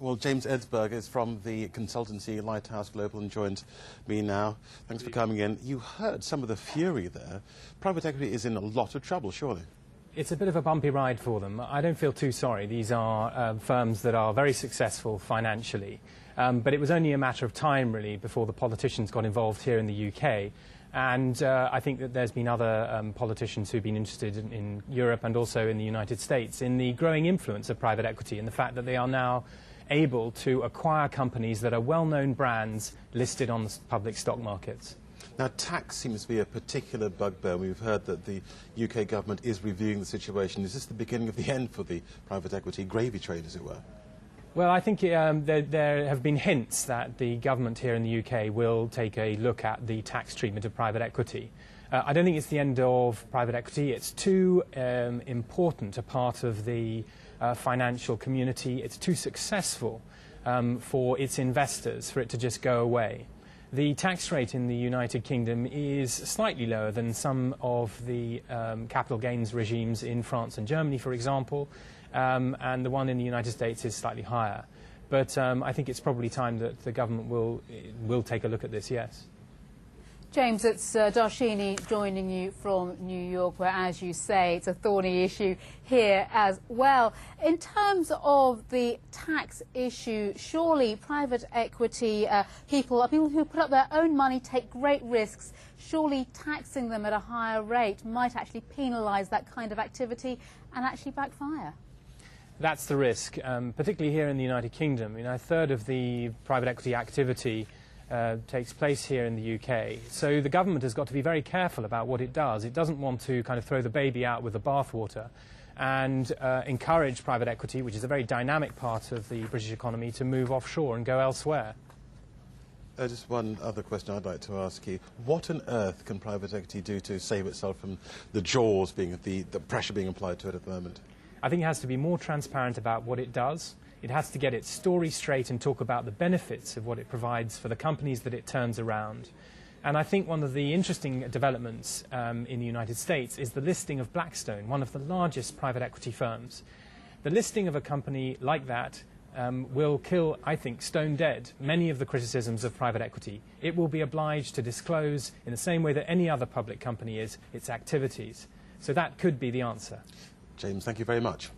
Well, James Edsberg is from the consultancy Lighthouse Global and joins me now. Thanks for coming in. You heard some of the fury there. Private equity is in a lot of trouble, surely. It's a bit of a bumpy ride for them. I don't feel too sorry. These are firms that are very successful financially. But it was only a matter of time, really, before the politicians got involved here in the UK. And I think that there's been other politicians who've been interested in Europe and also in the United States in the growing influence of private equity and the fact that they are now able to acquire companies that are well-known brands listed on the public stock markets. Now, tax seems to be a particular bugbear. We've heard that the UK government is reviewing the situation. Is this the beginning of the end for the private equity gravy train, as it were? Well, I think there have been hints that the government here in the UK will take a look at the tax treatment of private equity. I don't think it's the end of private equity. It's too important a part of the financial community. It's too successful for its investors for it to just go away. The tax rate in the United Kingdom is slightly lower than some of the capital gains regimes in France and Germany, for example, and the one in the United States is slightly higher. But I think it's probably time that the government will take a look at this, yes. James, it's Darshini joining you from New York, where, as you say, it's a thorny issue here as well. In terms of the tax issue, surely private equity people who put up their own money, take great risks. Surely taxing them at a higher rate might actually penalise that kind of activity and actually backfire. That's the risk, particularly here in the United Kingdom. You know, a third of the private equity activity takes place here in the UK. So the government has got to be very careful about what it does. It doesn't want to kind of throw the baby out with the bathwater and encourage private equity, which is a very dynamic part of the British economy, to move offshore and go elsewhere. Just one other question I'd like to ask you. What on earth can private equity do to save itself from the jaws being the pressure being applied to it at the moment? I think it has to be more transparent about what it does. It has to get its story straight and talk about the benefits of what it provides for the companies that it turns around. And I think one of the interesting developments in the United States is the listing of Blackstone, one of the largest private equity firms. The listing of a company like that will kill, I think, stone dead many of the criticisms of private equity. It will be obliged to disclose, in the same way that any other public company is, its activities. So that could be the answer. James, thank you very much.